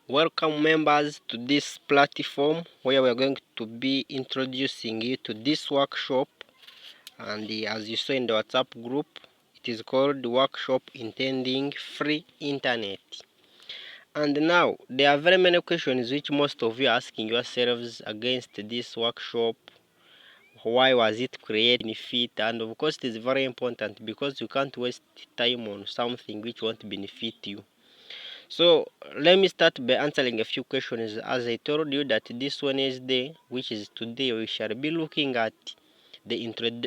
Welcome members to this platform where we are going to be introducing you to this workshop, and as you saw in the WhatsApp group, it is called Workshop Intending Free Internet. And now there are very many questions which most of you are asking yourselves against this workshop. Why was it created, benefit? And of course it is very important because you can't waste time on something which won't benefit you. So let me start by answering a few questions. As I told you that this Wednesday, which is today, we shall be looking at the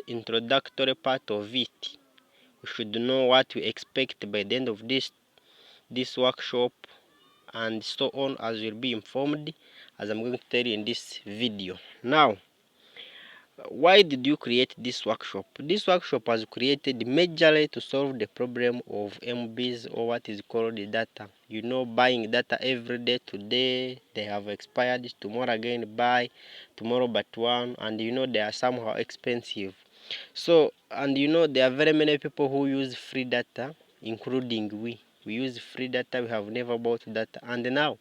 introductory part of it. We should know what we expect by the end of this workshop, and so on, as you'll be informed as I'm going to tell you in this video. Now, why did you create this workshop? This workshop was created majorly to solve the problem of MBs, or what is called data. You know, buying data every day. Today they have expired, tomorrow again buy, tomorrow but one, and you know they are somehow expensive. So, and you know there are very many people who use free data, including we use free data. We have never bought data, and now,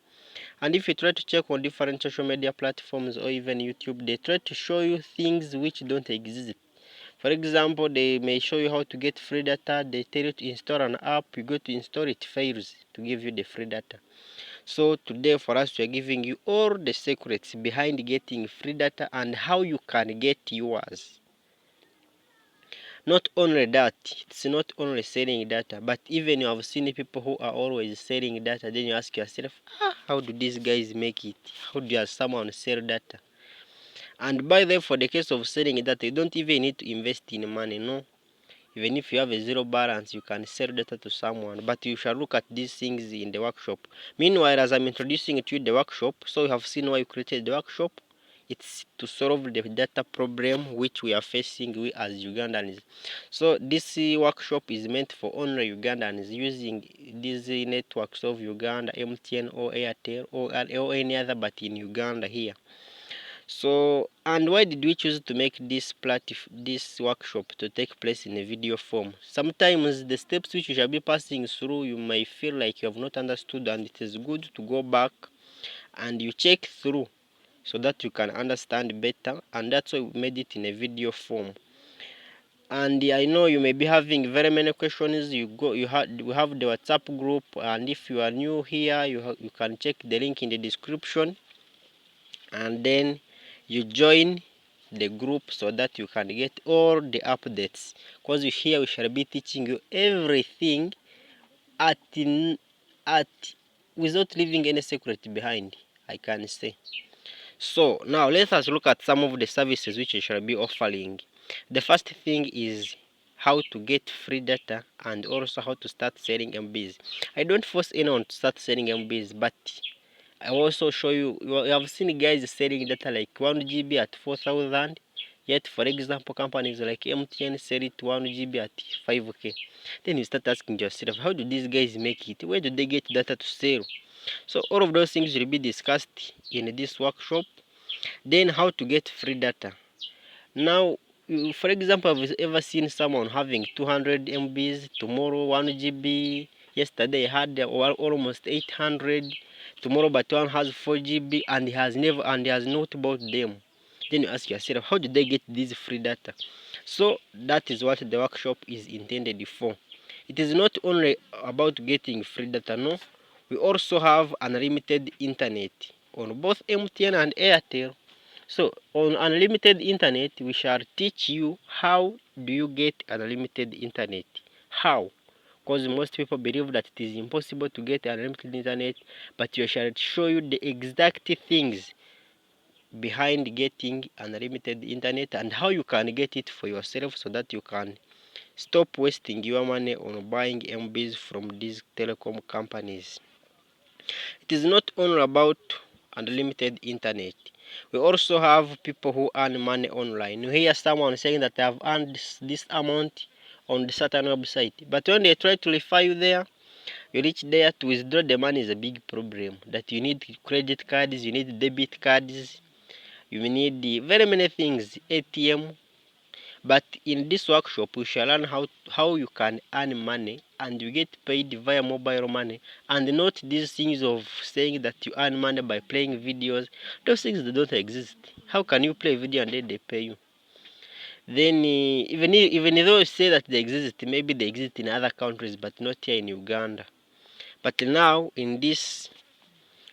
and if you try to check on different social media platforms or even YouTube, they try to show you things which don't exist. For example, they may show you how to get free data. They tell you to install an app. You go to install, it fails to give you the free data. So today for us, we are giving you all the secrets behind getting free data and how you can get yours. Not only that, it's not only selling data, but even you have seen people who are always selling data. Then you ask yourself, how do these guys make it? How does someone sell data? And by the way, for the case of selling data, you don't even need to invest in money, no. Even if you have a zero balance, you can sell data to someone. But you shall look at these things in the workshop. Meanwhile, as I'm introducing to you the workshop, so you have seen why you created the workshop. It's to solve the data problem which we are facing, we as Ugandans. So this workshop is meant for only Ugandans using these networks of Uganda, MTN or Airtel or any other, but in Uganda here. So, and why did we choose to make this workshop to take place in a video form? Sometimes the steps which you shall be passing through, you may feel like you have not understood, and it is good to go back and you check through so that you can understand better, and that's why we made it in a video form. And I know you may be having very many questions. We have the WhatsApp group, and if you are new here, you can check the link in the description, and then you join the group so that you can get all the updates, because here we shall be teaching you everything at without leaving any secret behind, I can say. So now let us look at some of the services which we shall be offering. The first thing is how to get free data and also how to start selling MBs. I don't force anyone to start selling MBs, but I also show you, you have seen guys selling data like 1 GB at 4,000. Yet, for example, companies like MTN sell it 1 GB at 5K. Then you start asking yourself, how do these guys make it? Where do they get data to sell? So all of those things will be discussed in this workshop. Then how to get free data. Now, for example, have you ever seen someone having 200 MBs, tomorrow 1 GB, yesterday had almost 800, tomorrow but one has 4 GB, and he has not bought them? Then you ask yourself, how do they get this free data? So that is what the workshop is intended for. It is not only about getting free data, no. We also have unlimited internet on both MTN and Airtel. So on unlimited internet, we shall teach you how do you get unlimited internet. How? Because most people believe that it is impossible to get unlimited internet, but we shall show you the exact things behind getting unlimited internet and how you can get it for yourself so that you can stop wasting your money on buying MBs from these telecom companies. It is not only about unlimited internet. We also have people who earn money online. You hear someone saying that they have earned this amount on the certain website, but when they try to refer you there, you reach there to withdraw the money is a big problem. That you need credit cards, you need debit cards, you need very many things, ATM. But in this workshop, we shall learn how you can earn money and you get paid via mobile money, and not these things of saying that you earn money by playing videos. Those things, they don't exist. How can you play video and then they pay you? Then even though you say that they exist, maybe they exist in other countries but not here in Uganda. But now in this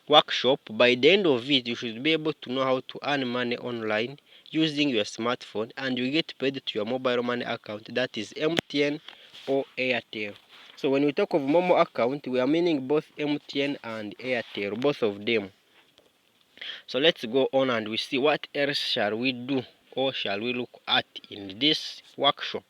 workshop, by the end of it, you should be able to know how to earn money online using your smartphone, and you get paid to your mobile money account, that is MTN or Airtel. So when we talk of MoMo account, we are meaning both MTN and Airtel, both of them. So let's go on and we see what else shall we do or shall we look at in this workshop.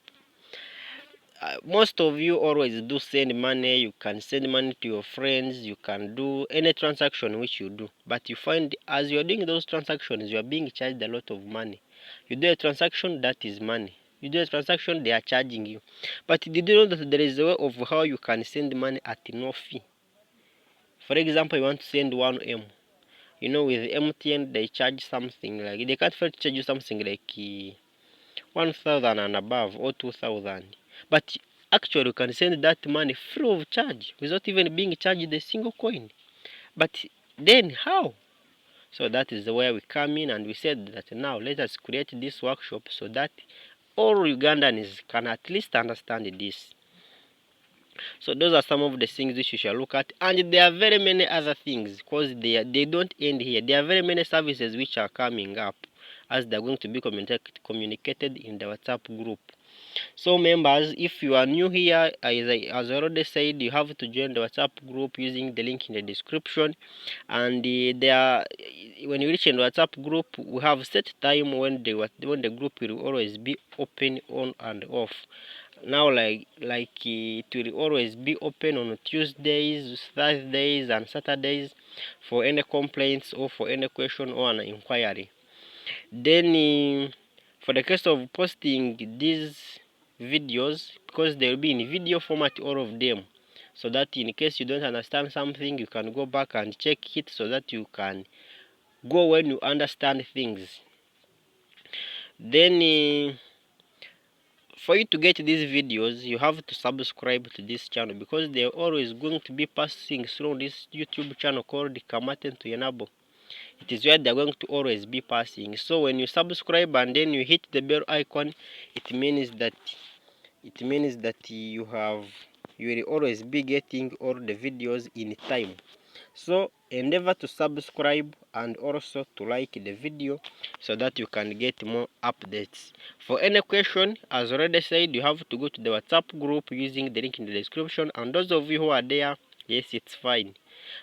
Most of you always do send money. You can send money to your friends, you can do any transaction which you do, but you find as you're doing those transactions, you are being charged a lot of money. You do a transaction, that is money. You do a transaction, they are charging you. But did you know that there is a way of how you can send money at no fee? For example, you want to send 1M. You know, with MTN they charge something like, they can't fail to charge you something like 1,000 and above or 2,000. But actually you can send that money free of charge without even being charged a single coin. But then how? So that is where we come in, and we said that now let us create this workshop so that all Ugandans can at least understand this. So those are some of the things which you shall look at, and there are very many other things, because they don't end here. There are very many services which are coming up as they're going to be communicated in the WhatsApp group. So members, if you are new here, as I already said, you have to join the WhatsApp group using the link in the description. And when you reach in the WhatsApp group, we have set time when the group will always be open on and off. Now it will always be open on Tuesdays, Thursdays and Saturdays for any complaints or for any question or an inquiry. Then for the case of posting these videos, because they will be in video format, all of them, so that in case you don't understand something, you can go back and check it so that you can go when you understand things. Then for you to get these videos, you have to subscribe to this channel, because they're always going to be passing through this YouTube channel called Kamaten to Enable. It is where they're going to always be passing. So when you subscribe and then you hit the bell icon, it means that you will always be getting all the videos in time. So endeavor to subscribe and also to like the video so that you can get more updates. For any question, as already said, you have to go to the WhatsApp group using the link in the description, and those of you who are there, yes, it's fine.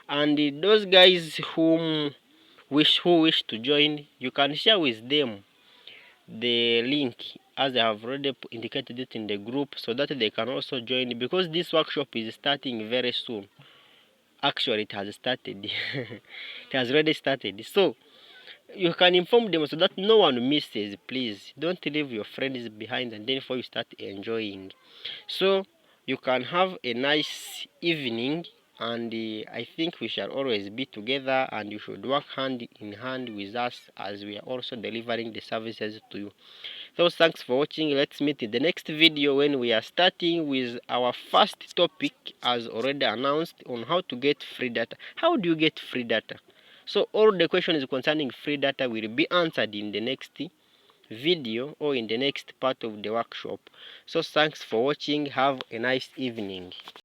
And those guys who wish to join, you can share with them the link as I have already indicated it in the group, so that they can also join, because this workshop is starting very soon. Actually, it has started. It has already started. So you can inform them so that no one misses. Please don't leave your friends behind and then before you start enjoying. So you can have a nice evening, and I think we shall always be together, and you should work hand in hand with us as we are also delivering the services to you. So thanks for watching. Let's meet in the next video when we are starting with our first topic, as already announced, on how to get free data. How do you get free data? So all the questions concerning free data will be answered in the next video or in the next part of the workshop. So thanks for watching. Have a nice evening.